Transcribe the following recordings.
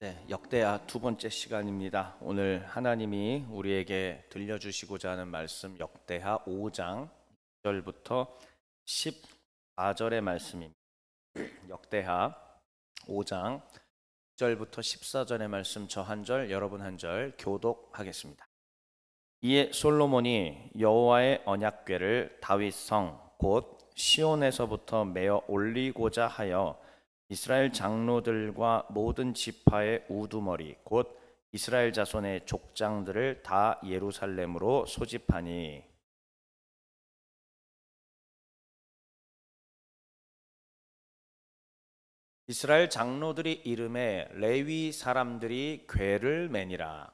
네, 역대하 두 번째 시간입니다. 오늘 하나님이 우리에게 들려주시고자 하는 말씀 역대하 5장 1절부터 14절의 말씀입니다. 역대하 5장 1절부터 14절의 말씀 저 한 절, 여러분 한 절 교독하겠습니다. 이에 솔로몬이 여호와의 언약궤를 다윗성 곧 시온에서부터 메어 올리고자 하여 이스라엘 장로들과 모든 지파의 우두머리 곧 이스라엘 자손의 족장들을 다 예루살렘으로 소집하니 이스라엘 장로들이 이름에 레위 사람들이 궤를 매니라.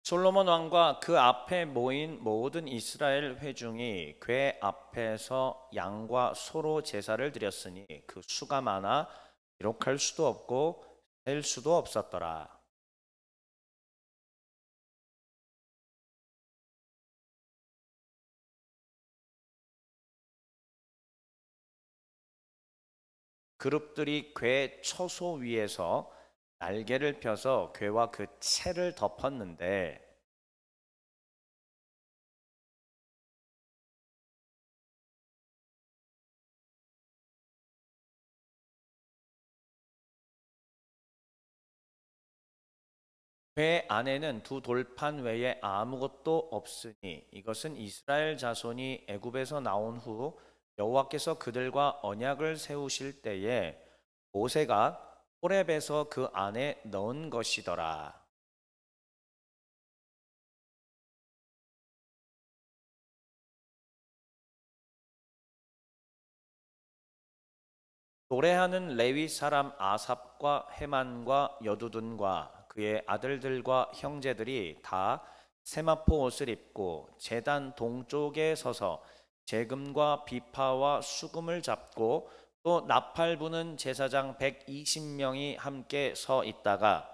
솔로몬 왕과 그 앞에 모인 모든 이스라엘 회중이 궤 앞에서 양과 소로 제사를 드렸으니 그 수가 많아 기록할 수도 없고 셀 수도 없었더라. 그룹들이 궤 처소 위에서 날개를 펴서 궤와 그 채를 덮었는데 궤 안에는 두 돌판 외에 아무것도 없으니 이것은 이스라엘 자손이 애굽에서 나온 후 여호와께서 그들과 언약을 세우실 때에 모세가 호렙에서 그 안에 넣은 것이더라. 노래하는 레위 사람 아삽과 헤만과 여두둔과 그의 아들들과 형제들이 다 세마포 옷을 입고 제단 동쪽에 서서 재금과 비파와 수금을 잡고 또 나팔 부는 제사장 120명이 함께 서 있다가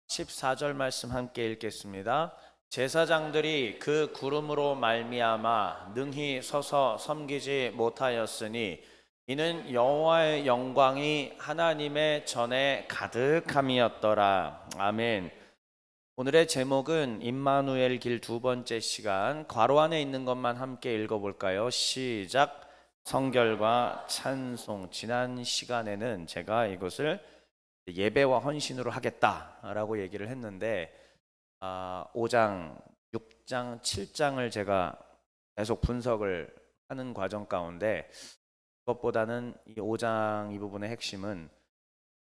십사 절 말씀 함께 읽겠습니다. 제사장들이 그 구름으로 말미암아 능히 서서 섬기지 못하였으니 이는 여호와의 영광이 하나님의 전에 가득함이었더라. 아멘. 오늘의 제목은 임마누엘 길 두 번째 시간, 괄호 안에 있는 것만 함께 읽어볼까요? 시작. 성결과 찬송. 지난 시간에는 제가 이것을 예배와 헌신으로 하겠다라고 얘기를 했는데 5장, 6장, 7장을 제가 계속 분석을 하는 과정 가운데 그것보다는 이 5장 이 부분의 핵심은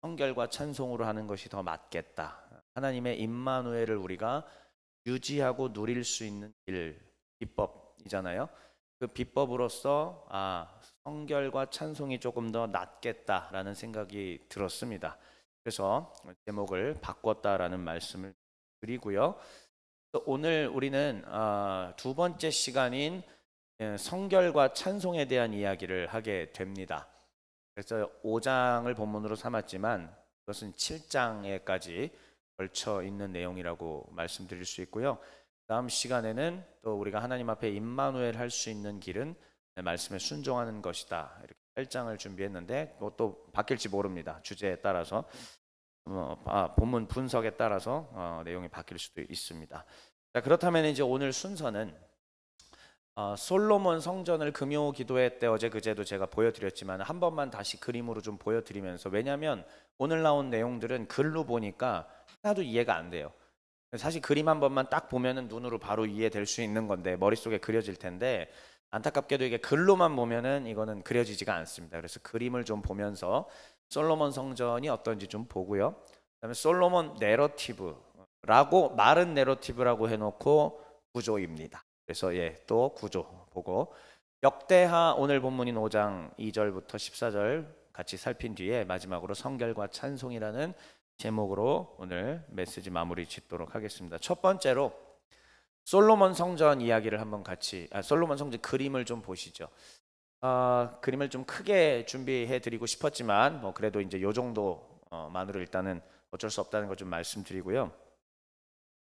성결과 찬송으로 하는 것이 더 맞겠다. 하나님의 임마누엘을 우리가 유지하고 누릴 수 있는 길, 비법이잖아요. 그 비법으로서 성결과 찬송이 조금 더 낫겠다라는 생각이 들었습니다. 그래서 제목을 바꿨다라는 말씀을 드리고요. 오늘 우리는 두 번째 시간인 성결과 찬송에 대한 이야기를 하게 됩니다. 그래서 5장을 본문으로 삼았지만 그것은 7장에까지 걸쳐 있는 내용이라고 말씀드릴 수 있고요. 다음 시간에는 또 우리가 하나님 앞에 임마누엘 할 수 있는 길은 말씀에 순종하는 것이다. 이렇게 8장을 준비했는데 그것도 바뀔지 모릅니다. 주제에 따라서 본문 분석에 따라서 내용이 바뀔 수도 있습니다. 자, 그렇다면 이제 오늘 순서는 솔로몬 성전을 금요 기도회 때 어제 그제도 제가 보여드렸지만 한 번만 다시 그림으로 좀 보여드리면서, 왜냐하면 오늘 나온 내용들은 글로 보니까 하나도 이해가 안 돼요. 사실 그림 한 번만 딱 보면은 눈으로 바로 이해될 수 있는 건데 머릿속에 그려질 텐데 안타깝게도 이게 글로만 보면은 이거는 그려지지가 않습니다. 그래서 그림을 좀 보면서 솔로몬 성전이 어떤지 좀 보고요. 그다음에 솔로몬 내러티브라고, 마른 내러티브라고 해놓고 구조입니다. 그래서 또 구조 보고 역대하 오늘 본문인 5장 2절부터 14절 같이 살핀 뒤에 마지막으로 성결과 찬송이라는 제목으로 오늘 메시지 마무리 짓도록 하겠습니다. 첫 번째로 솔로몬 성전 이야기를 한번 같이 솔로몬 성전 그림을 좀 보시죠. 그림을 좀 크게 준비해 드리고 싶었지만 뭐 그래도 이제 요 정도만으로 일단은 어쩔 수 없다는 걸 좀 말씀드리고요.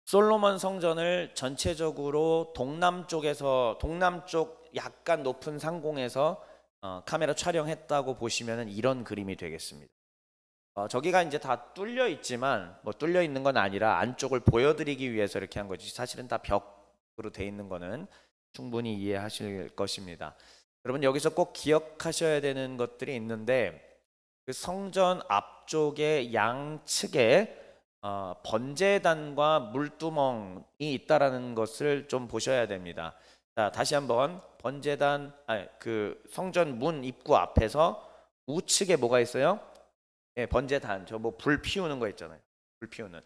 솔로몬 성전을 전체적으로 동남쪽 약간 높은 상공에서 카메라 촬영했다고 보시면 이런 그림이 되겠습니다. 저기가 이제 다 뚫려 있지만 뭐 뚫려 있는 건 아니라 안쪽을 보여드리기 위해서 이렇게 한 거지, 사실은 다 벽으로 돼 있는 거는 충분히 이해하실 것입니다. 여러분 여기서 꼭 기억하셔야 되는 것들이 있는데, 그 성전 앞쪽의 양측에 번제단과 물두멍이 있다라는 것을 좀 보셔야 됩니다. 자, 다시 한번 번제단, 그 성전 문 입구 앞에서 우측에 뭐가 있어요? 예, 번제단, 저 뭐 불 피우는 거 있잖아요. 불 피우는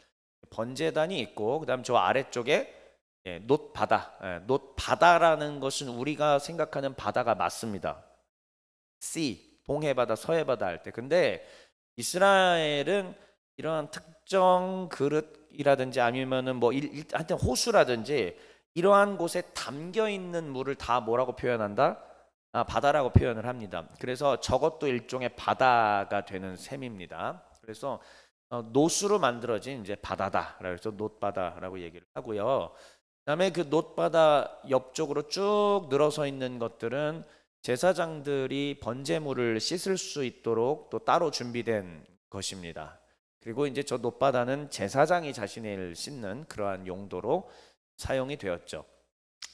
번제단이 있고, 그다음 저 아래쪽에 놋바다. 놋바다라는 것은 우리가 생각하는 바다가 맞습니다. sea, 동해바다, 서해바다 할 때. 근데 이스라엘은 이러한 특정 그릇이라든지 아니면은 뭐 하여튼 호수라든지 이러한 곳에 담겨 있는 물을 다 뭐라고 표현한다? 바다라고 표현을 합니다. 그래서 저것도 일종의 바다가 되는 셈입니다. 그래서 노수로 만들어진 이제 바다다. 그래서 놋바다라고 얘기를 하고요. 그다음에 그 놋바다 옆쪽으로 쭉 늘어서 있는 것들은 제사장들이 번제물을 씻을 수 있도록 또 따로 준비된 것입니다. 그리고 이제 저 놋바다는 제사장이 자신을 씻는 그러한 용도로 사용이 되었죠.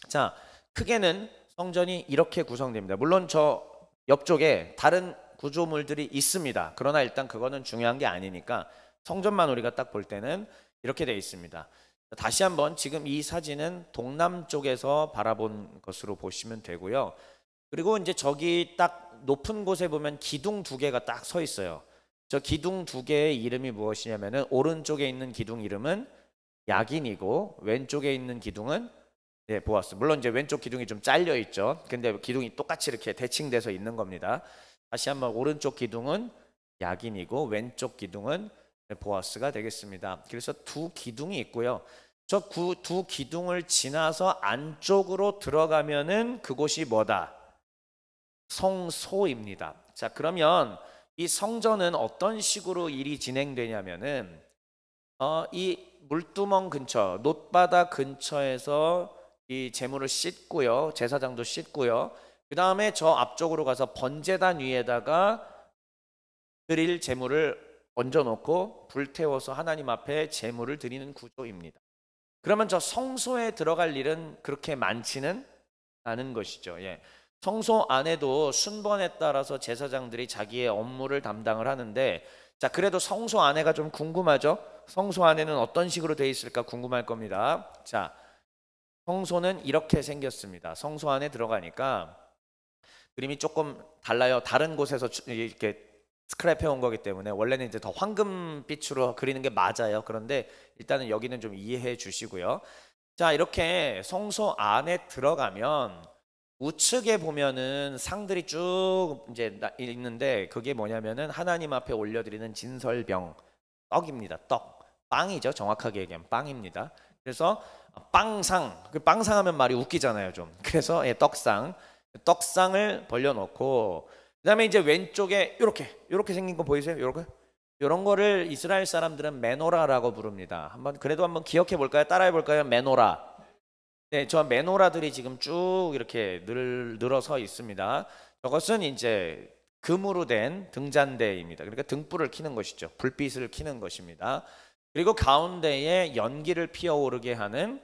자, 크게는 성전이 이렇게 구성됩니다. 물론 저 옆쪽에 다른 구조물들이 있습니다. 그러나 일단 그거는 중요한 게 아니니까 성전만 우리가 딱 볼 때는 이렇게 되어 있습니다. 다시 한번 지금 이 사진은 동남쪽에서 바라본 것으로 보시면 되고요. 그리고 이제 저기 딱 높은 곳에 보면 기둥 두 개가 딱 서 있어요. 저 기둥 두 개의 이름이 무엇이냐면은, 오른쪽에 있는 기둥 이름은 야긴이고 왼쪽에 있는 기둥은 보아스. 물론 이제 왼쪽 기둥이 좀 잘려 있죠. 근데 기둥이 똑같이 이렇게 대칭돼서 있는 겁니다. 다시 한번, 오른쪽 기둥은 야긴이고 왼쪽 기둥은 보아스가 되겠습니다. 그래서 두 기둥이 있고요. 저 두 기둥을 지나서 안쪽으로 들어가면은 그곳이 뭐다? 성소입니다. 자, 그러면 이 성전은 어떤 식으로 일이 진행되냐면은 이 물두멍 근처, 놋바다 근처에서 이 제물을 씻고요. 제사장도 씻고요. 그 다음에 저 앞쪽으로 가서 번제단 위에다가 드릴 제물을 얹어놓고 불태워서 하나님 앞에 제물을 드리는 구조입니다. 그러면 저 성소에 들어갈 일은 그렇게 많지는 않은 것이죠. 성소 안에도 순번에 따라서 제사장들이 자기의 업무를 담당을 하는데, 자, 그래도 성소 안에가 좀 궁금하죠? 성소 안에는 어떤 식으로 되어 있을까 궁금할 겁니다. 자, 성소는 이렇게 생겼습니다. 성소 안에 들어가니까 그림이 조금 달라요. 다른 곳에서 이렇게 스크랩 해온 거기 때문에 원래는 이제 더 황금빛으로 그리는 게 맞아요. 그런데 일단은 여기는 좀 이해해 주시고요. 자, 이렇게 성소 안에 들어가면 우측에 보면은 상들이 쭉 이제 있는데, 그게 뭐냐면은 하나님 앞에 올려드리는 진설병, 떡입니다. 떡, 빵이죠. 정확하게 얘기하면 빵입니다. 그래서 빵상, 그 빵상 하면 말이 웃기잖아요 좀. 그래서 떡상을 벌려놓고, 그 다음에 이제 왼쪽에 이렇게 생긴 거 보이세요? 이런 거를 이스라엘 사람들은 메노라라고 부릅니다. 그래도 한번 기억해 볼까요? 따라해 볼까요? 메노라. 네, 저 메노라들이 지금 쭉 이렇게 늘어서 있습니다. 저것은 이제 금으로 된 등잔대입니다. 그러니까 등불을 켜는 것이죠. 불빛을 켜는 것입니다. 그리고 가운데에 연기를 피어오르게 하는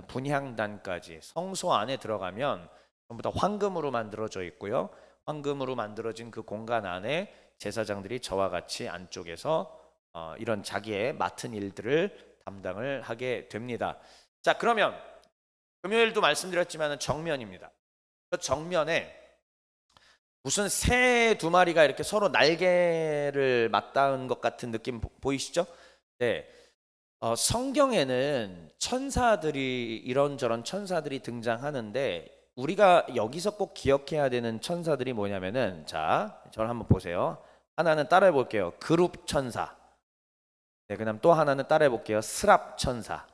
분향단까지 성소 안에 들어가면 전부 다 황금으로 만들어져 있고요. 황금으로 만들어진 그 공간 안에 제사장들이 저와 같이 안쪽에서 이런 자기의 맡은 일들을 담당을 하게 됩니다. 자, 그러면 금요일도 말씀드렸지만 정면입니다. 그 정면에 무슨 새 두 마리가 이렇게 서로 날개를 맞닿은 것 같은 느낌 보이시죠? 네. 성경에는 천사들이, 이런저런 천사들이 등장하는데 우리가 여기서 꼭 기억해야 되는 천사들이 뭐냐면은, 자, 저를 한번 보세요. 하나는 따라해 볼게요. 그룹 천사. 네, 그다음 또 하나는 따라해 볼게요. 스랍 천사.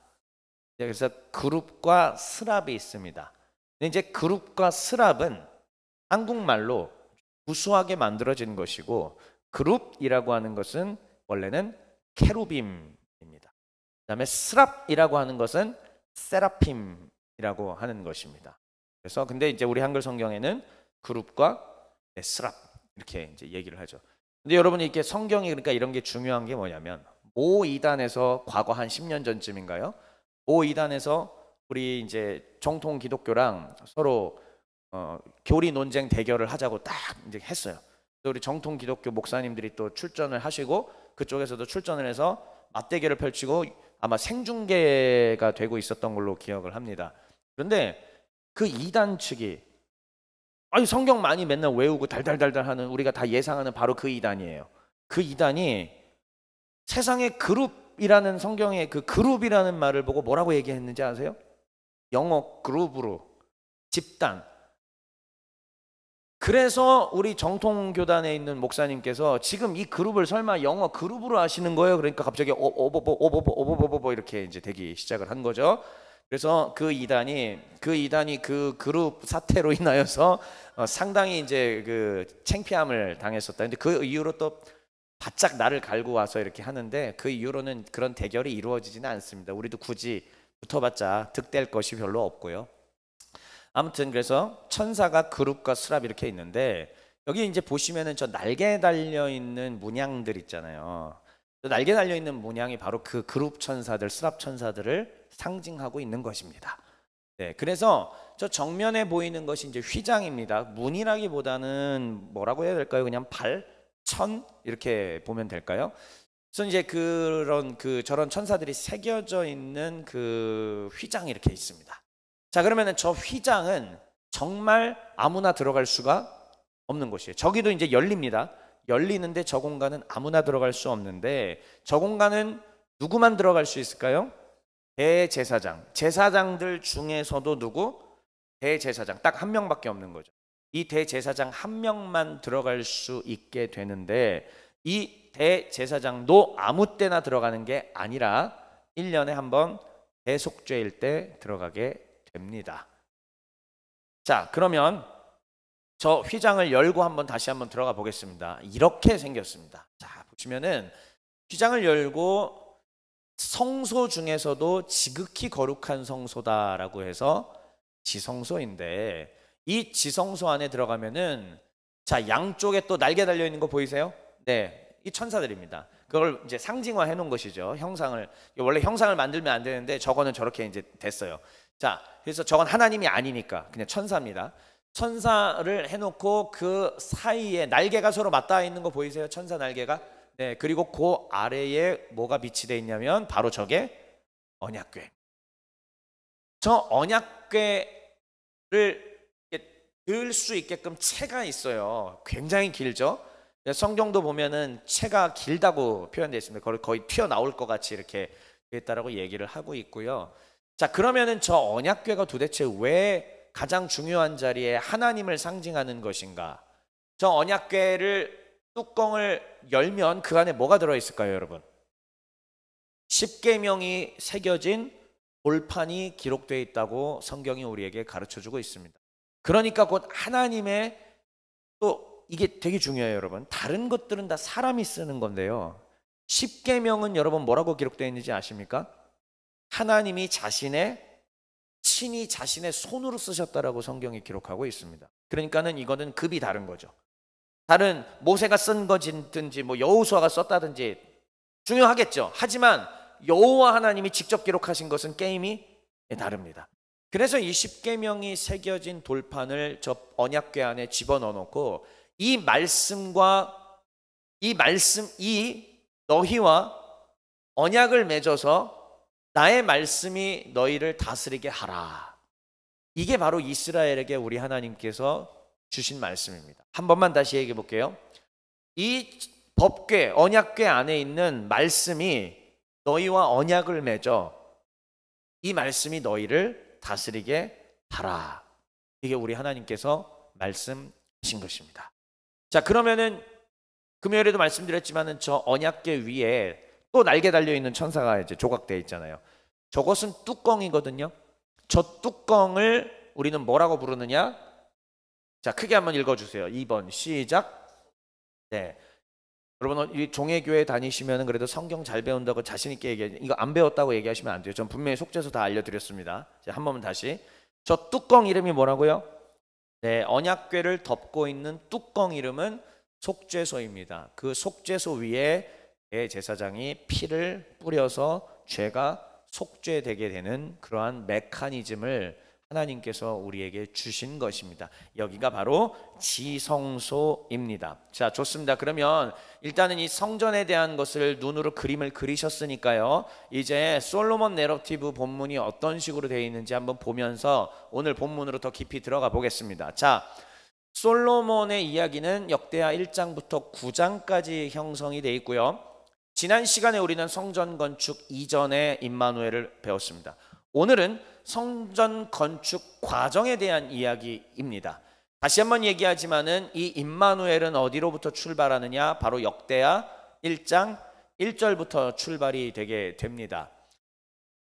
네, 그래서 그룹과 스랍이 있습니다. 근데 이제 그룹과 스랍은 한국말로 구수하게 만들어진 것이고, 그룹이라고 하는 것은 원래는 케루빔입니다. 그다음에 스랍이라고 하는 것은 세라핌이라고 하는 것입니다. 그래서 근데 이제 우리 한글 성경에는 그룹과 스랍 이렇게 이제 얘기를 하죠. 근데 여러분이 이렇게 성경이 그러니까 이런 게 중요한 게 뭐냐면, 모 이단에서 과거 한 10년 전쯤인가요? 모 이단에서 우리 이제 정통 기독교랑 서로 교리 논쟁 대결을 하자고 딱 이제 했어요. 우리 정통 기독교 목사님들이 또 출전을 하시고 그쪽에서도 출전을 해서 맞대결을 펼치고 아마 생중계가 되고 있었던 걸로 기억을 합니다. 그런데 그 이단 측이 아니 성경 많이 맨날 외우고 달달달달 하는 우리가 다 예상하는 바로 그 이단이에요. 그 이단이 세상의 그룹이라는 성경의 그 그룹이라는 말을 보고 뭐라고 얘기했는지 아세요? 영어 그룹으로 집단. 그래서 우리 정통교단에 있는 목사님께서 지금 이 그룹을 설마 영어 그룹으로 하시는 거예요? 그러니까 갑자기 오보보 이렇게 이제 되기 시작을 한 거죠. 그래서 그 이단이 그 그룹 사태로 인하여서 상당히 이제 그 창피함을 당했었다. 근데 그 이후로 또 바짝 나를 갈고 와서 이렇게 하는데 그 이후로는 그런 대결이 이루어지지는 않습니다. 우리도 굳이 붙어봤자 득될 것이 별로 없고요. 아무튼 그래서 천사가 그룹과 스랍 이렇게 있는데 여기 이제 보시면은 저 날개 달려 있는 문양들 있잖아요. 날개 달려 있는 문양이 바로 그 그룹 천사들, 스랍 천사들을 상징하고 있는 것입니다. 네, 그래서 저 정면에 보이는 것이 이제 휘장입니다. 문이라기보다는 뭐라고 해야 될까요? 그냥 발, 천 이렇게 보면 될까요? 그래서 이제 저런 천사들이 새겨져 있는 그 휘장이 이렇게 있습니다. 자, 그러면은 저 휘장은 정말 아무나 들어갈 수가 없는 곳이에요. 저기도 이제 열립니다. 열리는데 저 공간은 아무나 들어갈 수 없는데 저 공간은 누구만 들어갈 수 있을까요? 대제사장. 제사장들 중에서도 누구? 대제사장. 딱 한 명밖에 없는 거죠. 이 대제사장 한 명만 들어갈 수 있게 되는데 이 대제사장도 아무 때나 들어가는 게 아니라 1년에 한 번 대속죄일 때 들어가게 됩니다. 자, 그러면 저 휘장을 열고 다시 한번 들어가 보겠습니다. 이렇게 생겼습니다. 자, 보시면은 휘장을 열고 성소 중에서도 지극히 거룩한 성소다라고 해서 지성소인데 이 지성소 안에 들어가면은 자, 양쪽에 또 날개 달려 있는 거 보이세요? 네, 이 천사들입니다. 그걸 이제 상징화해 놓은 것이죠. 원래 형상을 만들면 안 되는데 저거는 저렇게 이제 됐어요. 자, 그래서 저건 하나님이 아니니까 그냥 천사입니다. 천사를 해놓고 그 사이에 날개가 서로 맞닿아 있는 거 보이세요? 천사 날개가. 네, 그리고 그 아래에 뭐가 빛이 돼 있냐면 바로 저게 언약궤. 저 언약궤를 들 수 있게끔 채가 있어요. 굉장히 길죠. 성경도 보면은 채가 길다고 표현되어 있습니다. 거의 튀어나올 것 같이 이렇게 있다라고 얘기를 하고 있고요. 자, 그러면은 저 언약궤가 도대체 왜 가장 중요한 자리에 하나님을 상징하는 것인가? 저 언약궤를 뚜껑을 열면 그 안에 뭐가 들어있을까요, 여러분? 십계명이 새겨진 돌판이 기록되어 있다고 성경이 우리에게 가르쳐주고 있습니다. 그러니까 곧 하나님의 또 이게 되게 중요해요, 여러분. 다른 것들은 다 사람이 쓰는 건데요. 십계명은 여러분 뭐라고 기록되어 있는지 아십니까? 하나님이 친히 자신의 손으로 쓰셨다라고 성경이 기록하고 있습니다. 그러니까는 이거는 급이 다른 거죠. 다른 모세가 쓴 거든지 뭐 여호수아가 썼다든지 중요하겠죠. 하지만 여호와 하나님이 직접 기록하신 것은 게임이 다릅니다. 그래서 이 십계명이 새겨진 돌판을 저 언약궤 안에 집어넣어 놓고 이 너희와 언약을 맺어서 나의 말씀이 너희를 다스리게 하라. 이게 바로 이스라엘에게 우리 하나님께서 주신 말씀입니다. 한 번만 다시 얘기해 볼게요. 이 법궤, 언약궤 안에 있는 말씀이 너희와 언약을 맺어 이 말씀이 너희를 다스리게 하라. 이게 우리 하나님께서 말씀하신 것입니다. 자, 그러면은 금요일에도 말씀드렸지만은 저 언약궤 위에 또 날개 달려 있는 천사가 이제 조각되어 있잖아요. 저것은 뚜껑이거든요. 저 뚜껑을 우리는 뭐라고 부르느냐? 자, 크게 한번 읽어주세요. 2번 시작. 네, 여러분 이 종회교회 다니시면 그래도 성경 잘 배운다고 자신 있게 얘기해. 이거 안 배웠다고 얘기하시면 안 돼요. 전 분명히 속죄서 다 알려드렸습니다. 자, 한 번만 다시. 저 뚜껑 이름이 뭐라고요? 네, 언약궤를 덮고 있는 뚜껑 이름은 속죄소입니다. 그 속죄소 위에 대제사장이 피를 뿌려서 죄가 속죄되게 되는 그러한 메커니즘을 하나님께서 우리에게 주신 것입니다. 여기가 바로 지성소입니다. 자, 좋습니다. 그러면 일단은 이 성전에 대한 것을 눈으로 그림을 그리셨으니까요. 이제 솔로몬 내러티브 본문이 어떤 식으로 되어 있는지 한번 보면서 오늘 본문으로 더 깊이 들어가 보겠습니다. 자, 솔로몬의 이야기는 역대하 1장부터 9장까지 형성이 되어 있고요. 지난 시간에 우리는 성전 건축 이전의 임마누엘을 배웠습니다. 오늘은 성전 건축 과정에 대한 이야기입니다. 다시 한번 얘기하지만은 이 임마누엘은 어디로부터 출발하느냐? 바로 역대하 1장 1절부터 출발이 되게 됩니다.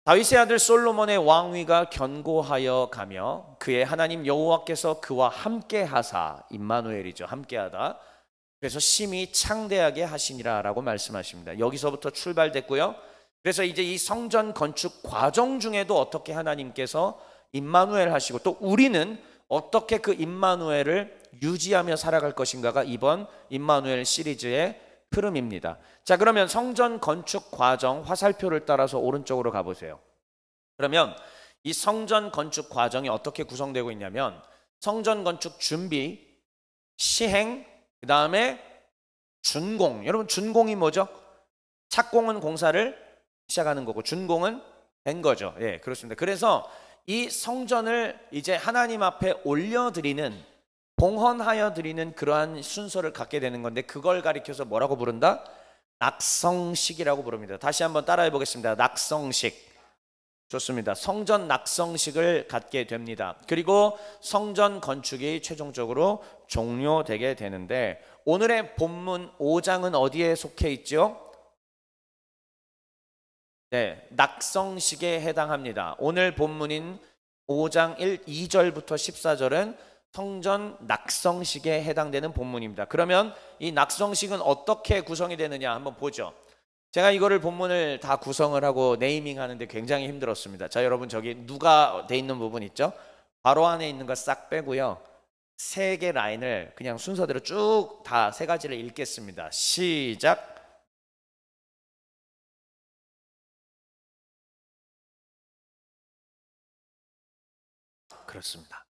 다윗의 아들 솔로몬의 왕위가 견고하여 가며 그의 하나님 여호와께서 그와 함께 하사, 임마누엘이죠. 함께하다. 그래서 심히 창대하게 하시니라 라고 말씀하십니다. 여기서부터 출발됐고요. 그래서 이제 이 성전 건축 과정 중에도 어떻게 하나님께서 임마누엘 하시고 또 우리는 어떻게 그 임마누엘을 유지하며 살아갈 것인가가 이번 임마누엘 시리즈의 흐름입니다. 자, 그러면 성전 건축 과정 화살표를 따라서 오른쪽으로 가보세요. 그러면 이 성전 건축 과정이 어떻게 구성되고 있냐면 성전 건축 준비, 시행, 그 다음에 준공. 여러분 준공이 뭐죠? 착공은 공사를 시작하는 거고 준공은 된 거죠. 예, 그렇습니다. 그래서 이 성전을 이제 하나님 앞에 올려드리는, 봉헌하여 드리는 그러한 순서를 갖게 되는 건데 그걸 가리켜서 뭐라고 부른다? 낙성식이라고 부릅니다. 다시 한번 따라해 보겠습니다. 낙성식. 좋습니다. 성전 낙성식을 갖게 됩니다. 그리고 성전 건축이 최종적으로 종료되게 되는데 오늘의 본문 5장은 어디에 속해 있죠? 네, 낙성식에 해당합니다. 오늘 본문인 5장 2절부터 14절은 성전 낙성식에 해당되는 본문입니다. 그러면 이 낙성식은 어떻게 구성이 되느냐 한번 보죠. 제가 이거를 본문을 다 구성을 하고 네이밍 하는데 굉장히 힘들었습니다. 자, 여러분 저기 누가 돼 있는 부분 있죠? 괄호 안에 있는 거 싹 빼고요. 세 개 라인을 그냥 순서대로 쭉 다 세 가지를 읽겠습니다. 시작. 그렇습니다.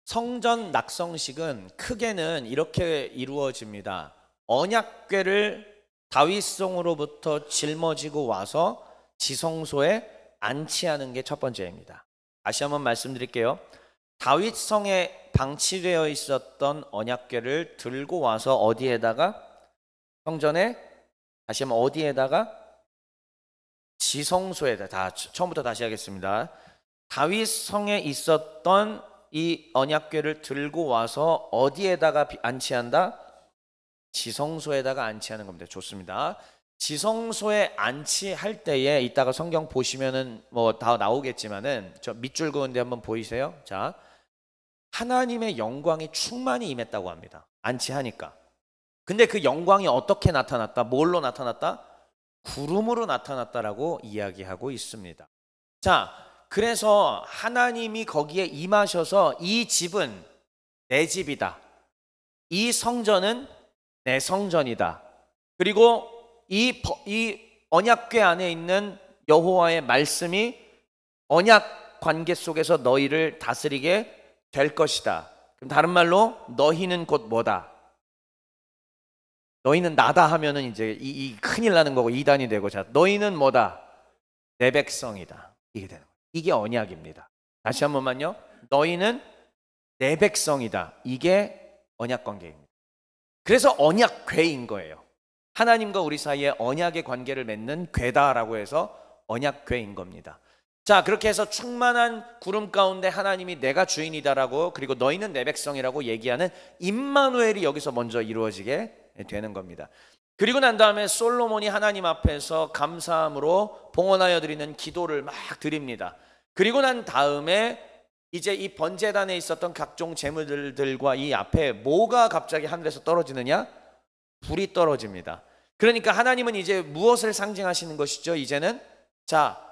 성전 낙성식은 크게는 이렇게 이루어집니다. 언약궤를 다윗성으로부터 짊어지고 와서 지성소에 안치하는 게 첫 번째입니다. 다시 한번 말씀드릴게요. 다윗성에 방치되어 있었던 언약궤를 들고 와서 어디에다가? 성전에, 다시 한번 어디에다가? 지성소에다. 다 처음부터 다시 하겠습니다. 다윗 성에 있었던 이 언약궤를 들고 와서 어디에다가 안치한다? 지성소에다가 안치하는 겁니다. 좋습니다. 지성소에 안치할 때에 이따가 성경 보시면은 뭐 다 나오겠지만은 저 밑줄 그은데 한번 보이세요? 자, 하나님의 영광이 충만히 임했다고 합니다. 안치하니까. 근데 그 영광이 어떻게 나타났다? 뭘로 나타났다? 구름으로 나타났다라고 이야기하고 있습니다. 자, 그래서 하나님이 거기에 임하셔서 이 집은 내 집이다. 이 성전은 내 성전이다. 그리고 이 언약궤 안에 있는 여호와의 말씀이 언약 관계 속에서 너희를 다스리게 될 것이다. 그럼 다른 말로 너희는 곧 뭐다? 너희는 나다 하면은 이제 이 큰일 나는 거고 이단이 되고, 자, 너희는 뭐다? 내 백성이다. 이게 되는 거예요. 이게 언약입니다. 다시 한 번만요. 너희는 내 백성이다. 이게 언약 관계입니다. 그래서 언약궤인 거예요. 하나님과 우리 사이에 언약의 관계를 맺는 궤다라고 해서 언약궤인 겁니다. 자, 그렇게 해서 충만한 구름 가운데 하나님이 내가 주인이다라고, 그리고 너희는 내 백성이라고 얘기하는 임마누엘이 여기서 먼저 이루어지게 되는 겁니다. 그리고 난 다음에 솔로몬이 하나님 앞에서 감사함으로 봉헌하여 드리는 기도를 막 드립니다. 그리고 난 다음에 이제 이 번제단에 있었던 각종 제물들과 이 앞에 뭐가 갑자기 하늘에서 떨어지느냐? 불이 떨어집니다. 그러니까 하나님은 이제 무엇을 상징하시는 것이죠? 이제는 자,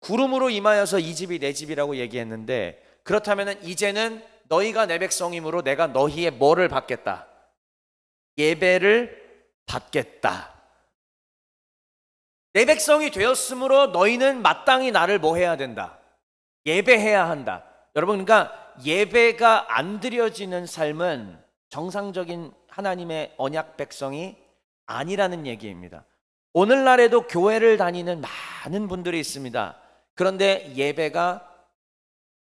구름으로 임하여서 이 집이 내 집이라고 얘기했는데, 그렇다면 이제는 너희가 내 백성이므로 내가 너희의 뭐를 받겠다? 예배를 받겠다. 내 백성이 되었으므로 너희는 마땅히 나를 뭐 해야 된다? 예배해야 한다. 여러분, 그러니까 예배가 안 드려지는 삶은 정상적인 하나님의 언약 백성이 아니라는 얘기입니다. 오늘날에도 교회를 다니는 많은 분들이 있습니다. 그런데 예배가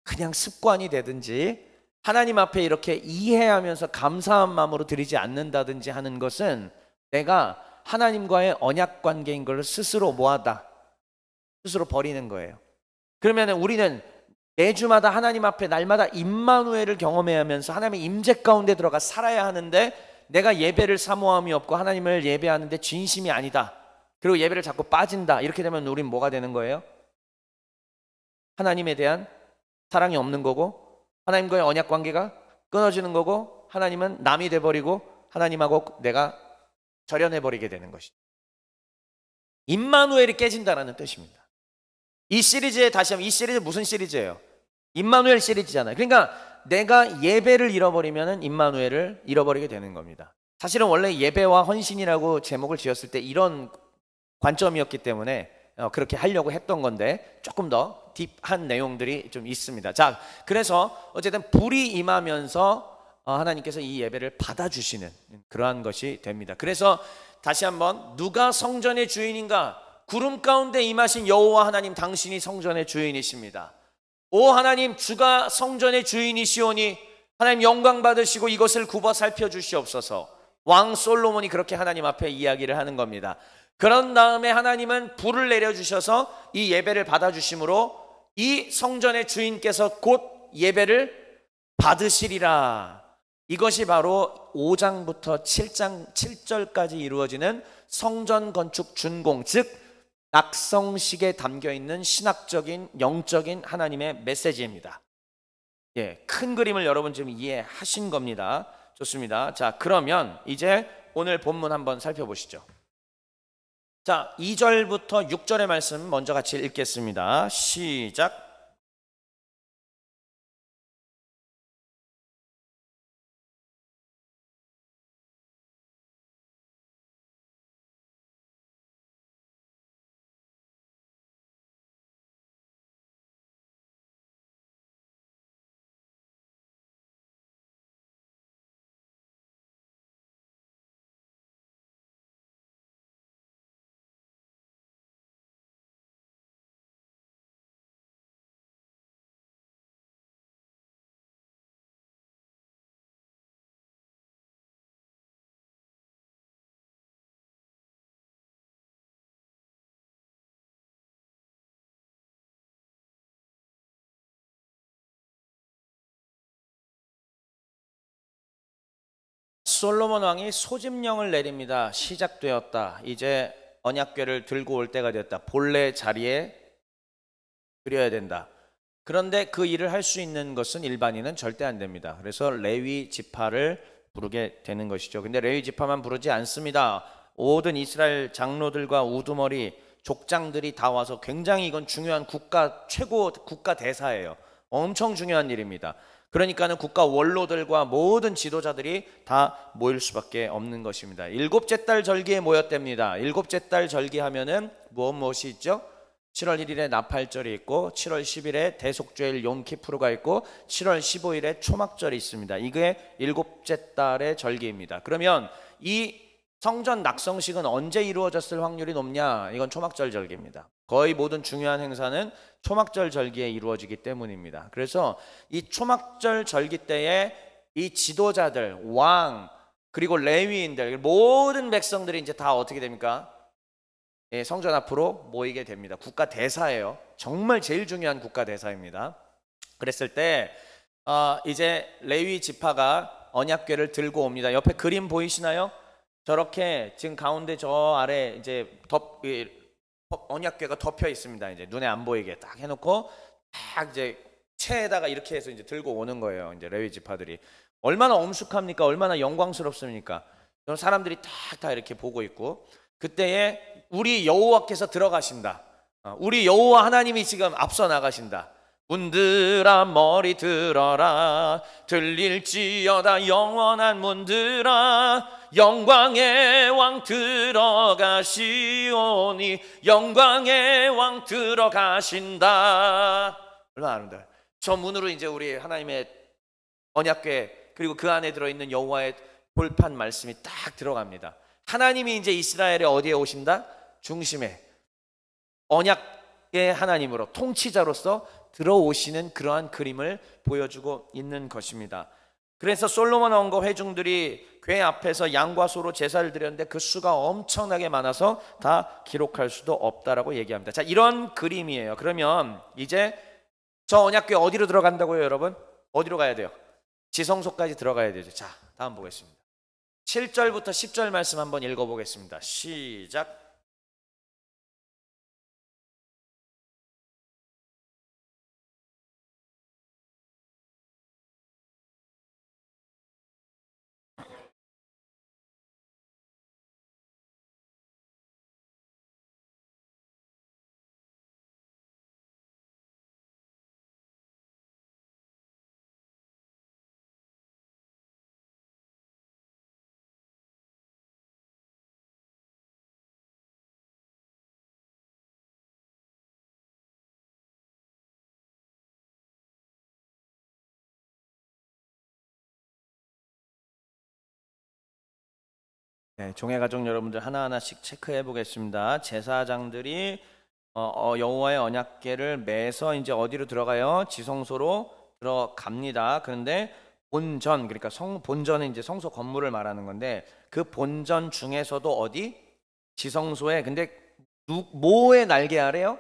그냥 습관이 되든지 하나님 앞에 이렇게 이해하면서 감사한 마음으로 드리지 않는다든지 하는 것은 내가 하나님과의 언약 관계인 걸 스스로 뭐하다? 스스로 버리는 거예요. 그러면 우리는 매주마다 하나님 앞에 날마다 임마누엘을 경험해야 하면서 하나님의 임재 가운데 들어가 살아야 하는데, 내가 예배를 사모함이 없고 하나님을 예배하는데 진심이 아니다, 그리고 예배를 자꾸 빠진다, 이렇게 되면 우린 뭐가 되는 거예요? 하나님에 대한 사랑이 없는 거고, 하나님과의 언약 관계가 끊어지는 거고, 하나님은 남이 돼버리고 하나님하고 내가 절연해버리게 되는 것이죠. 임마누엘이 깨진다라는 뜻입니다. 이 시리즈에 다시 한번, 이 시리즈 무슨 시리즈예요? 임마누엘 시리즈잖아요. 그러니까 내가 예배를 잃어버리면 임마누엘을 잃어버리게 되는 겁니다. 사실은 원래 예배와 헌신이라고 제목을 지었을 때 이런 관점이었기 때문에 그렇게 하려고 했던 건데, 조금 더 딥한 내용들이 좀 있습니다. 자, 그래서 어쨌든 불이 임하면서 하나님께서 이 예배를 받아주시는 그러한 것이 됩니다. 그래서 다시 한번, 누가 성전의 주인인가? 구름 가운데 임하신 여호와 하나님, 당신이 성전의 주인이십니다. 오 하나님, 주가 성전의 주인이시오니 하나님 영광 받으시고 이것을 굽어 살펴주시옵소서. 왕 솔로몬이 그렇게 하나님 앞에 이야기를 하는 겁니다. 그런 다음에 하나님은 불을 내려주셔서 이 예배를 받아주심으로 이 성전의 주인께서 곧 예배를 받으시리라. 이것이 바로 5장부터 7장 7절까지 이루어지는 성전 건축 준공, 즉 낙성식에 담겨있는 신학적인 영적인 하나님의 메시지입니다. 예, 큰 그림을 여러분 지금 이해하신 겁니다. 좋습니다. 자, 그러면 이제 오늘 본문 한번 살펴보시죠. 자, 2절부터 6절의 말씀 먼저 같이 읽겠습니다. 시작. 솔로몬 왕이 소집령을 내립니다. 시작되었다. 이제 언약궤를 들고 올 때가 되었다. 본래 자리에 드려야 된다. 그런데 그 일을 할 수 있는 것은 일반인은 절대 안 됩니다. 그래서 레위 지파를 부르게 되는 것이죠. 근데 레위 지파만 부르지 않습니다. 모든 이스라엘 장로들과 우두머리 족장들이 다 와서, 굉장히 이건 중요한 최고 국가 대사예요. 엄청 중요한 일입니다. 그러니까는 국가 원로들과 모든 지도자들이 다 모일 수밖에 없는 것입니다. 일곱째 달 절기에 모였답니다. 일곱째 달 절기 하면은 무엇이 있죠? 7월 1일에 나팔절이 있고, 7월 10일에 대속죄일 욤키푸르가 있고, 7월 15일에 초막절이 있습니다. 이게 일곱째 달의 절기입니다. 그러면 이 성전 낙성식은 언제 이루어졌을 확률이 높냐? 이건 초막절 절기입니다. 거의 모든 중요한 행사는 초막절 절기에 이루어지기 때문입니다. 그래서 이 초막절 절기 때에 이 지도자들, 왕, 그리고 레위인들, 모든 백성들이 이제 다 어떻게 됩니까? 성전 앞으로 모이게 됩니다. 국가 대사예요. 정말 제일 중요한 국가 대사입니다. 그랬을 때 이제 레위 지파가 언약궤를 들고 옵니다. 옆에 그림 보이시나요? 저렇게 지금 가운데 저 아래 이제 언약궤가 덮여 있습니다. 이제 눈에 안 보이게 딱 해놓고 딱 이제 채에다가 이렇게 해서 이제 들고 오는 거예요. 이제 레위 지파들이 얼마나 엄숙합니까? 얼마나 영광스럽습니까? 사람들이 다 이렇게 보고 있고 그때에 우리 여호와께서 들어가신다. 우리 여호와 하나님이 지금 앞서 나가신다. 문들아 머리 들어라 들릴지어다 영원한 문들아 영광의 왕 들어가시오니 영광의 왕 들어가신다. 얼마나 아름다워요. 저 문으로 이제 우리 하나님의 언약궤 그리고 그 안에 들어있는 여호와의 볼판 말씀이 딱 들어갑니다. 하나님이 이제 이스라엘의 어디에 오신다? 중심에 언약의 하나님으로 통치자로서 들어오시는 그러한 그림을 보여주고 있는 것입니다. 그래서 솔로몬 왕과 회중들이 궤 앞에서 양과 소로 제사를 드렸는데 그 수가 엄청나게 많아서 다 기록할 수도 없다라고 얘기합니다. 자, 이런 그림이에요. 그러면 이제 저 언약궤 어디로 들어간다고요, 여러분? 어디로 가야 돼요? 지성소까지 들어가야 되죠. 자, 다음 보겠습니다. 7절부터 10절 말씀 한번 읽어보겠습니다. 시작. 네, 종의 가족 여러분들 하나하나씩 체크해 보겠습니다. 제사장들이 여호와의 언약궤를 매서 이제 어디로 들어가요? 지성소로 들어갑니다. 그런데 본전, 그러니까 본전은 이제 성소 건물을 말하는 건데 그 본전 중에서도 어디? 지성소에. 근데 뭐의 날개 아래요?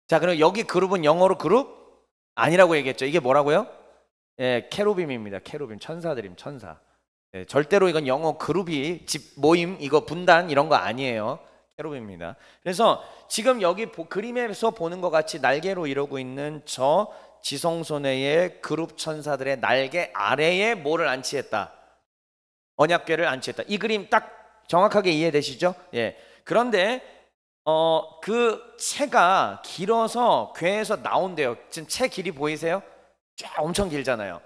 자, 그럼 여기 그룹은 영어로 그룹? 아니라고 얘기했죠. 이게 뭐라고요? 예, 케루빔입니다. 케루빔, 천사들임, 천사. 네, 절대로 이건 영어 그룹이 집 모임 이거 분단 이런 거 아니에요. 케루빔입니다. 그래서 지금 여기 그림에서 보는 것 같이 날개로 이루고 있는 저 지성소 내의 그룹 천사들의 날개 아래에 뭐를 안치했다? 언약궤를 안치했다. 이 그림 딱 정확하게 이해되시죠? 예. 그런데 그 채가 길어서 궤에서 나온대요. 지금 채 길이 보이세요? 쫙 엄청 길잖아요.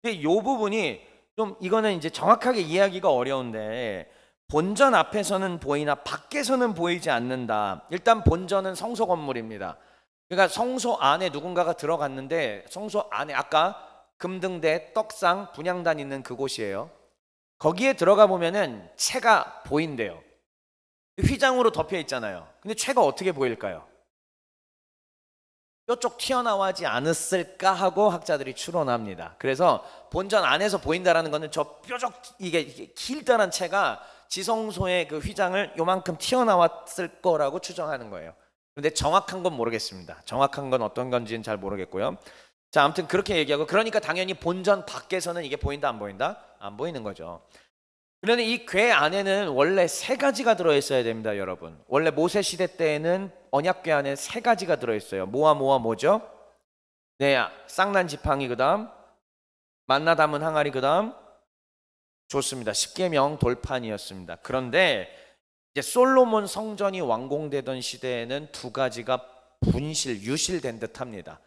근데 이 부분이 좀 이거는 이제 정확하게 이해하기가 어려운데 본전 앞에서는 보이나 밖에서는 보이지 않는다. 일단 본전은 성소 건물입니다. 그러니까 성소 안에 누군가가 들어갔는데 성소 안에 아까 금등대, 떡상, 분향단 있는 그곳이에요. 거기에 들어가 보면은 채가 보인대요. 휘장으로 덮여 있잖아요. 근데 채가 어떻게 보일까요? 뾰쪽 튀어나오지 않았을까 하고 학자들이 추론합니다. 그래서 본전 안에서 보인다라는 것은 저 뾰족 이게 길다란 채가 지성소의 그 휘장을 요만큼 튀어나왔을 거라고 추정하는 거예요. 그런데 정확한 건 모르겠습니다. 정확한 건 어떤 건지는 잘 모르겠고요. 자, 아무튼 그렇게 얘기하고 그러니까 당연히 본전 밖에서는 이게 보인다 안 보인다? 안 보이는 거죠. 그런데 이 궤 안에는 원래 3가지가 들어있어야 됩니다, 여러분. 원래 모세 시대 때에는 언약궤 안에 3가지가 들어있어요. 뭐죠? 네, 쌍난 지팡이 그다음 만나 담은 항아리 그다음 좋습니다. 십계명 돌판이었습니다. 그런데 이제 솔로몬 성전이 완공되던 시대에는 2가지가 유실된 듯합니다.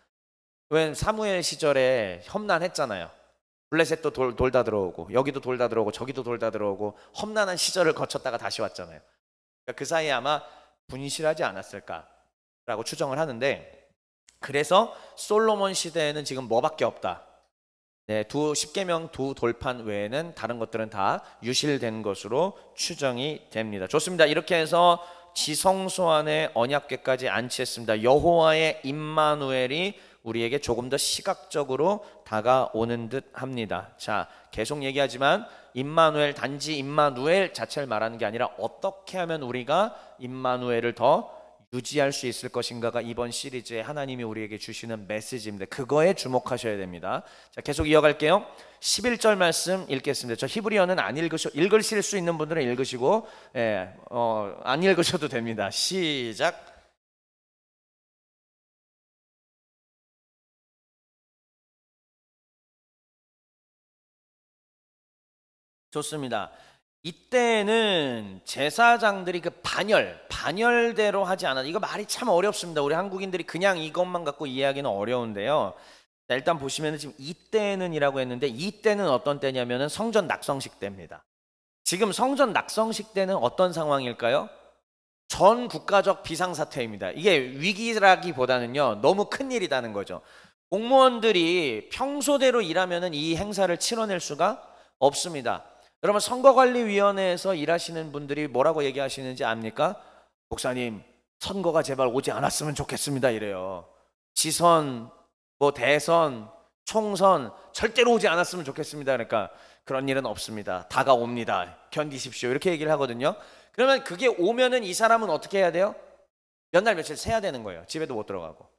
왜 사무엘 시절에 험난했잖아요. 블레셋도 돌다 들어오고 여기도 돌다 들어오고 저기도 돌다 들어오고 험난한 시절을 거쳤다가 다시 왔잖아요. 그러니까 그 사이에 아마 분실하지 않았을까라고 추정을 하는데 그래서 솔로몬 시대에는 지금 뭐밖에 없다. 네, 십계명 2 돌판 외에는 다른 것들은 다 유실된 것으로 추정이 됩니다. 좋습니다. 이렇게 해서 지성소 안에 언약궤까지 안치했습니다. 여호와의 임마누엘이 우리에게 조금 더 시각적으로 다가오는 듯 합니다. 자, 계속 얘기하지만 임마누엘, 단지 임마누엘 자체를 말하는 게 아니라 어떻게 하면 우리가 임마누엘을 더 유지할 수 있을 것인가가 이번 시리즈에 하나님이 우리에게 주시는 메시지입니다. 그거에 주목하셔야 됩니다. 자, 계속 이어갈게요. 11절 말씀 읽겠습니다. 저 히브리어는 안 읽으실 수 있는 분들은 읽으시고, 안 읽으셔도 됩니다. 시작. 좋습니다. 이때는 제사장들이 그 반열대로 하지 않아. 이거 말이 참 어렵습니다. 우리 한국인들이 그냥 이것만 갖고 이해하기는 어려운데요. 자, 일단 보시면은 지금 이때는이라고 했는데, 이때는 어떤 때냐면은 성전 낙성식 때입니다. 지금 성전 낙성식 때는 어떤 상황일까요? 전 국가적 비상사태입니다. 이게 위기라기보다는요, 너무 큰 일이라는 거죠. 공무원들이 평소대로 일하면은 이 행사를 치러낼 수가 없습니다. 여러분, 선거관리위원회에서 일하시는 분들이 뭐라고 얘기하시는지 압니까? 목사님, 선거가 제발 오지 않았으면 좋겠습니다 이래요. 지선, 뭐 대선, 총선 절대로 오지 않았으면 좋겠습니다. 그러니까 그런 일은 없습니다. 다가옵니다. 견디십시오. 이렇게 얘기를 하거든요. 그러면 그게 오면은 이 사람은 어떻게 해야 돼요? 몇 날 며칠 세야 되는 거예요. 집에도 못 들어가고.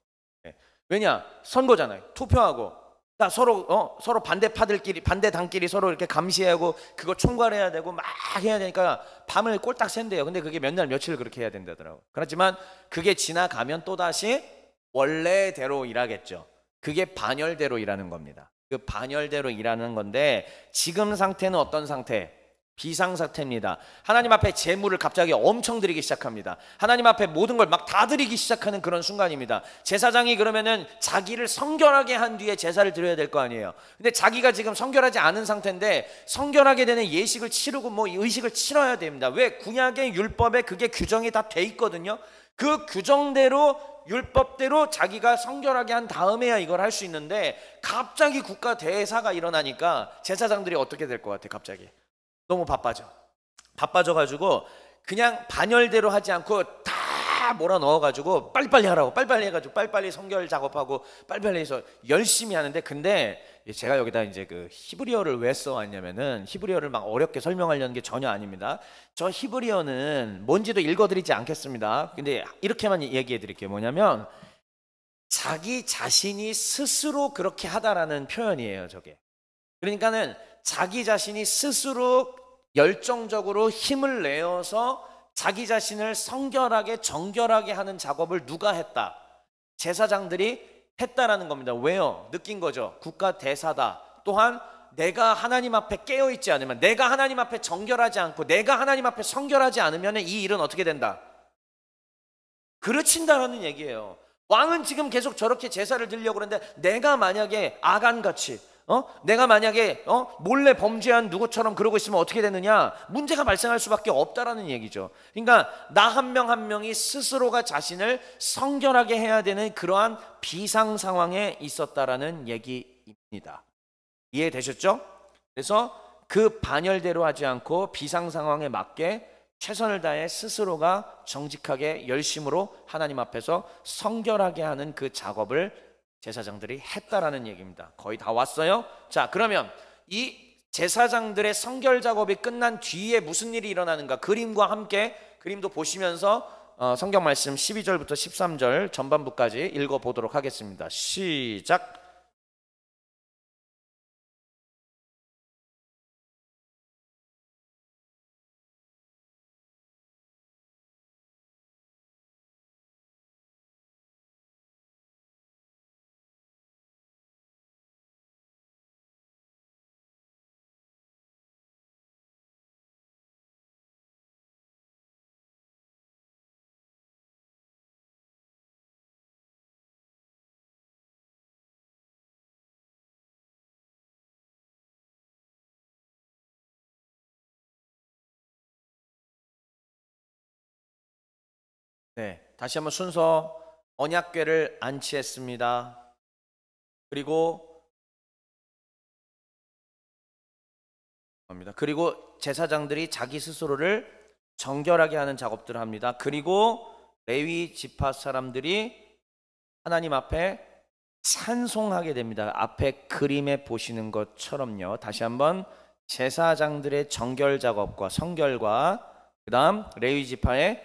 왜냐? 선거잖아요. 투표하고. 서로 반대당끼리 서로 이렇게 감시하고 그거 총괄해야 되고 막 해야 되니까 밤을 꼴딱 샌대요. 근데 그게 몇 날 며칠 그렇게 해야 된다더라고. 그렇지만 그게 지나가면 또다시 원래대로 일하겠죠. 그게 반열대로 일하는 겁니다. 그 반열대로 일하는 건데, 지금 상태는 어떤 상태? 비상사태입니다. 하나님 앞에 제물을 갑자기 엄청 드리기 시작합니다. 하나님 앞에 모든 걸 막 다 드리기 시작하는 그런 순간입니다. 제사장이 그러면은 자기를 성결하게 한 뒤에 제사를 드려야 될 거 아니에요. 근데 자기가 지금 성결하지 않은 상태인데 성결하게 되는 예식을 치르고 뭐 의식을 치러야 됩니다. 왜? 구약의 율법에 그게 규정이 다 돼 있거든요. 그 규정대로 율법대로 자기가 성결하게 한 다음에야 이걸 할 수 있는데, 갑자기 국가 대사가 일어나니까 제사장들이 어떻게 될 것 같아? 갑자기 너무 바빠져가지고 그냥 반열대로 하지 않고 다 몰아넣어가지고 빨리빨리 하라고, 빨리빨리 해가지고 빨리빨리 성결 작업하고 빨리빨리 해서 열심히 하는데, 근데 제가 여기다 이제 그 히브리어를 왜 써왔냐면은, 히브리어를 막 어렵게 설명하려는 게 전혀 아닙니다. 저 히브리어는 뭔지도 읽어드리지 않겠습니다. 근데 이렇게만 얘기해 드릴게요. 뭐냐면 자기 자신이 스스로 그렇게 하다라는 표현이에요, 저게. 그러니까는 자기 자신이 스스로 열정적으로 힘을 내어서 자기 자신을 성결하게 정결하게 하는 작업을 누가 했다? 제사장들이 했다라는 겁니다. 왜요? 느낀 거죠. 국가 대사다. 또한 내가 하나님 앞에 깨어있지 않으면, 내가 하나님 앞에 정결하지 않고 내가 하나님 앞에 성결하지 않으면 이 일은 어떻게 된다? 그르친다라는 얘기예요. 왕은 지금 계속 저렇게 제사를 드리려고 그러는데, 내가 만약에 아간같이 내가 만약에 몰래 범죄한 누구처럼 그러고 있으면 어떻게 되느냐? 문제가 발생할 수밖에 없다라는 얘기죠. 그러니까 나 한 명 한 명이 스스로가 자신을 성결하게 해야 되는 그러한 비상 상황에 있었다라는 얘기입니다. 이해되셨죠? 그래서 그 반열대로 하지 않고 비상 상황에 맞게 최선을 다해 스스로가 정직하게 열심으로 하나님 앞에서 성결하게 하는 그 작업을 제사장들이 했다라는 얘기입니다. 거의 다 왔어요. 자, 그러면 이 제사장들의 성결 작업이 끝난 뒤에 무슨 일이 일어나는가? 그림과 함께, 그림도 보시면서 성경 말씀 12절부터 13절 전반부까지 읽어보도록 하겠습니다. 시작. 네, 다시 한번 순서. 언약궤를 안치했습니다. 그리고 제사장들이 자기 스스로를 정결하게 하는 작업들을 합니다. 그리고 레위 지파 사람들이 하나님 앞에 찬송하게 됩니다. 앞에 그림에 보시는 것처럼요. 다시 한번 제사장들의 정결 작업과 성결과 그 다음 레위 지파의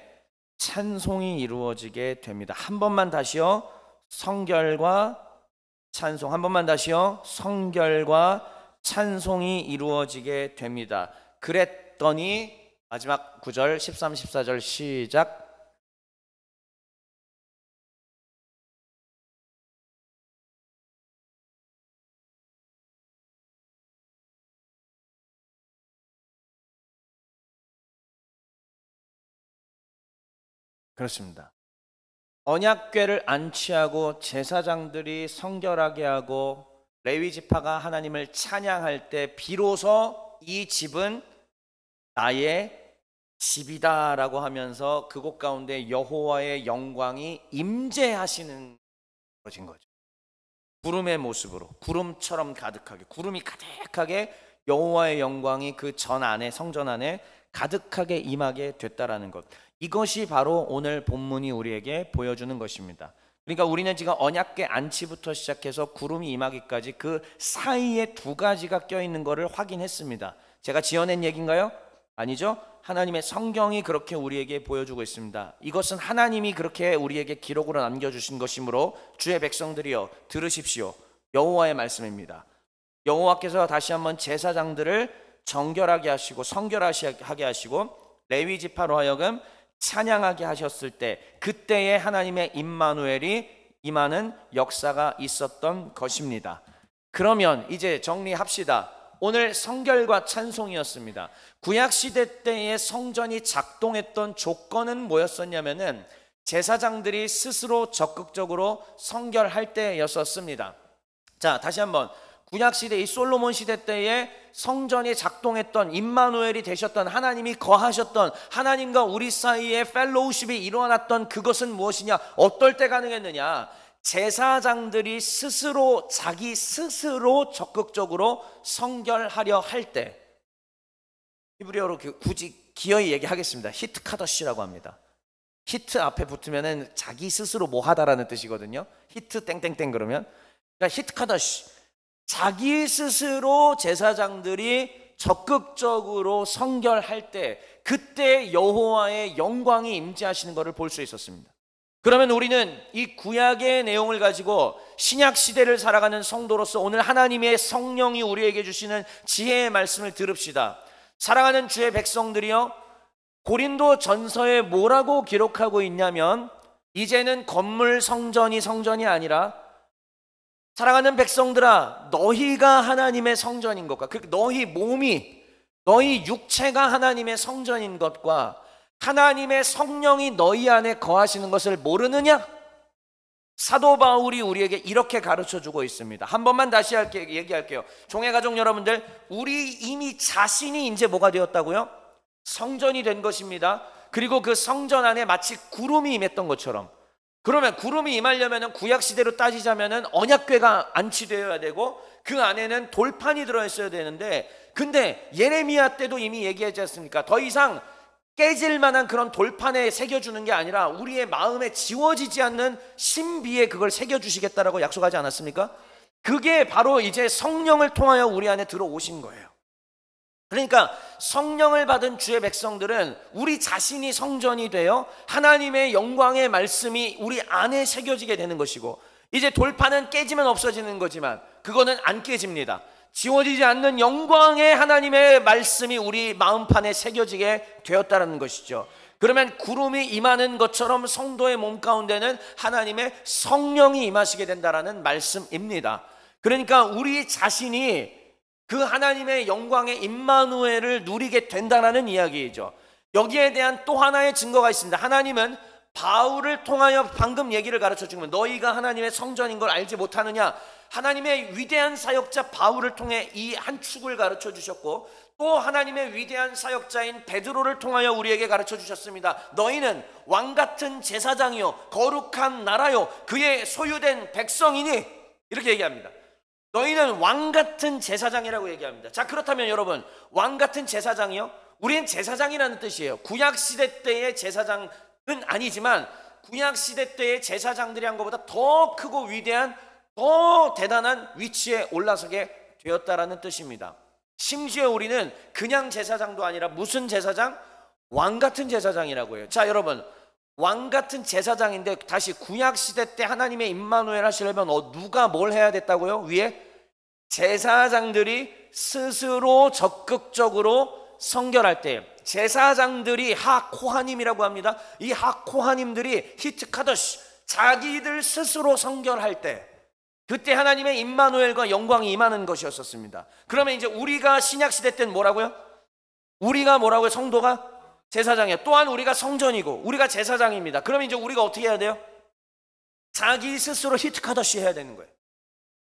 찬송이 이루어지게 됩니다. 한 번만 다시요. 성결과 찬송. 한 번만 다시요. 성결과 찬송이 이루어지게 됩니다. 그랬더니 마지막 9절 13, 14절 시작. 그렇습니다. 언약궤를 안치하고 제사장들이 성결하게 하고 레위 지파가 하나님을 찬양할 때 비로소 이 집은 나의 집이다라고 하면서 그곳 가운데 여호와의 영광이 임재하시는 것인 거죠. 구름의 모습으로, 구름처럼 가득하게, 구름이 가득하게 여호와의 영광이 그 전 안에, 성전 안에 가득하게 임하게 됐다라는 것. 이것이 바로 오늘 본문이 우리에게 보여주는 것입니다. 그러니까 우리는 지금 언약궤 안치부터 시작해서 구름이 임하기까지 그 사이에 두 가지가 껴있는 것을 확인했습니다. 제가 지어낸 얘기인가요? 아니죠. 하나님의 성경이 그렇게 우리에게 보여주고 있습니다. 이것은 하나님이 그렇게 우리에게 기록으로 남겨주신 것이므로 주의 백성들이여 들으십시오. 여호와의 말씀입니다. 여호와께서 다시 한번 제사장들을 정결하게 하시고 성결하게 하시고 레위 지파로 하여금 찬양하게 하셨을 때 그때에 하나님의 임마누엘이 임하는 역사가 있었던 것입니다. 그러면 이제 정리합시다. 오늘 성결과 찬송이었습니다. 구약시대 때의 성전이 작동했던 조건은 뭐였었냐면은 제사장들이 스스로 적극적으로 성결할 때였었습니다. 자, 다시 한번 구약시대 이 솔로몬 시대 때에 성전이 작동했던 임마누엘이 되셨던 하나님이 거하셨던 하나님과 우리 사이에 펠로우십이 일어났던 그것은 무엇이냐? 어떨 때 가능했느냐? 제사장들이 스스로 자기 스스로 적극적으로 성결하려 할 때, 히브리어로 굳이 기어이 얘기하겠습니다. 히트 카더시라고 합니다. 히트 앞에 붙으면은 자기 스스로 뭐 하다라는 뜻이거든요. 히트 땡땡땡 그러면 그러니까 히트 카더시, 자기 스스로 제사장들이 적극적으로 성결할 때 그때 여호와의 영광이 임재하시는 것을 볼 수 있었습니다. 그러면 우리는 이 구약의 내용을 가지고 신약 시대를 살아가는 성도로서 오늘 하나님의 성령이 우리에게 주시는 지혜의 말씀을 들읍시다. 사랑하는 주의 백성들이여, 고린도 전서에 뭐라고 기록하고 있냐면 이제는 건물 성전이 아니라 사랑하는 백성들아, 너희가 하나님의 성전인 것과 너희 몸이, 너희 육체가 하나님의 성전인 것과 하나님의 성령이 너희 안에 거하시는 것을 모르느냐? 사도 바울이 우리에게 이렇게 가르쳐주고 있습니다. 한 번만 다시 얘기할게요. 종의 가족 여러분들, 우리 이미 자신이 이제 뭐가 되었다고요? 성전이 된 것입니다. 그리고 그 성전 안에 마치 구름이 임했던 것처럼, 그러면 구름이 임하려면 구약시대로 따지자면 언약궤가 안치되어야 되고 그 안에는 돌판이 들어있어야 되는데, 근데 예레미야 때도 이미 얘기하지 않습니까? 더 이상 깨질 만한 그런 돌판에 새겨주는 게 아니라 우리의 마음에 지워지지 않는 신비에 그걸 새겨주시겠다라고 약속하지 않았습니까? 그게 바로 이제 성령을 통하여 우리 안에 들어오신 거예요. 그러니까 성령을 받은 주의 백성들은 우리 자신이 성전이 되어 하나님의 영광의 말씀이 우리 안에 새겨지게 되는 것이고, 이제 돌판은 깨지면 없어지는 거지만 그거는 안 깨집니다. 지워지지 않는 영광의 하나님의 말씀이 우리 마음판에 새겨지게 되었다는 것이죠. 그러면 구름이 임하는 것처럼 성도의 몸 가운데는 하나님의 성령이 임하시게 된다는 말씀입니다. 그러니까 우리 자신이 그 하나님의 영광의 임마누엘을 누리게 된다는 이야기이죠. 여기에 대한 또 하나의 증거가 있습니다. 하나님은 바울을 통하여 방금 얘기를 가르쳐 주면 너희가 하나님의 성전인 걸 알지 못하느냐? 하나님의 위대한 사역자 바울을 통해 이 한 축을 가르쳐 주셨고, 또 하나님의 위대한 사역자인 베드로를 통하여 우리에게 가르쳐 주셨습니다. 너희는 왕같은 제사장이요 거룩한 나라요 그의 소유된 백성이니, 이렇게 얘기합니다. 너희는 왕같은 제사장이라고 얘기합니다. 자, 그렇다면 여러분, 왕같은 제사장이요? 우리는 제사장이라는 뜻이에요. 구약시대 때의 제사장은 아니지만 구약시대 때의 제사장들이 한 것보다 더 크고 위대한, 더 대단한 위치에 올라서게 되었다라는 뜻입니다. 심지어 우리는 그냥 제사장도 아니라 무슨 제사장? 왕 같은 제사장이라고 해요. 자, 여러분, 왕 같은 제사장인데 다시 구약 시대 때 하나님의 임마누엘 하시려면 누가 뭘 해야 됐다고요? 위에 제사장들이 스스로 적극적으로 성결할 때, 제사장들이 하코하님이라고 합니다. 이 하코하님들이 히트카더시, 자기들 스스로 성결할 때, 그때 하나님의 임마누엘과 영광이 임하는 것이었었습니다. 그러면 이제 우리가 신약 시대 때는 뭐라고요? 우리가 뭐라고요? 성도가 제사장이에요. 또한 우리가 성전이고 우리가 제사장입니다. 그러면 이제 우리가 어떻게 해야 돼요? 자기 스스로 히트카더시 해야 되는 거예요.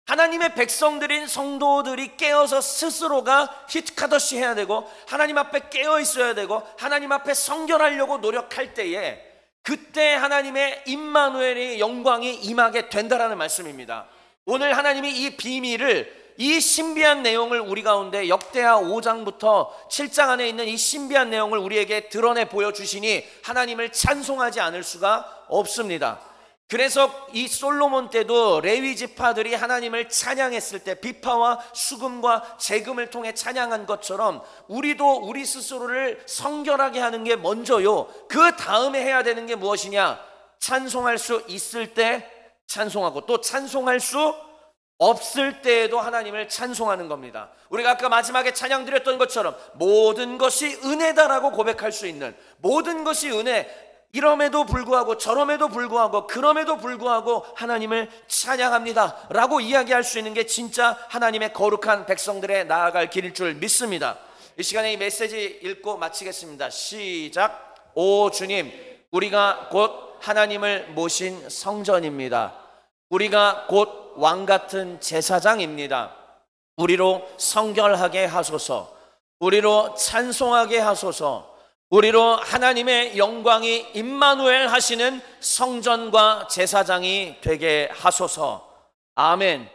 하나님의 백성들인 성도들이 깨어서 스스로가 히트카더시 해야 되고, 하나님 앞에 깨어 있어야 되고, 하나님 앞에 성결하려고 노력할 때에 그때 하나님의 임마누엘의 영광이 임하게 된다라는 말씀입니다. 오늘 하나님이 이 비밀을, 이 신비한 내용을 우리 가운데 역대하 5장부터 7장 안에 있는 이 신비한 내용을 우리에게 드러내 보여주시니 하나님을 찬송하지 않을 수가 없습니다. 그래서 이 솔로몬 때도 레위 지파들이 하나님을 찬양했을 때 비파와 수금과 재금을 통해 찬양한 것처럼 우리도 우리 스스로를 성결하게 하는 게 먼저요, 그 다음에 해야 되는 게 무엇이냐? 찬송할 수 있을 때 찬송하고, 또 찬송할 수 없을 때에도 하나님을 찬송하는 겁니다. 우리가 아까 마지막에 찬양 드렸던 것처럼 모든 것이 은혜다라고 고백할 수 있는, 모든 것이 은혜, 이럼에도 불구하고 저럼에도 불구하고 그럼에도 불구하고 하나님을 찬양합니다 라고 이야기할 수 있는 게 진짜 하나님의 거룩한 백성들의 나아갈 길일 줄 믿습니다. 이 시간에 이 메시지 읽고 마치겠습니다. 시작. 오 주님, 우리가 곧 하나님을 모신 성전입니다. 우리가 곧 왕같은 제사장입니다. 우리로 성결하게 하소서. 우리로 찬송하게 하소서. 우리로 하나님의 영광이 임마누엘 하시는 성전과 제사장이 되게 하소서. 아멘.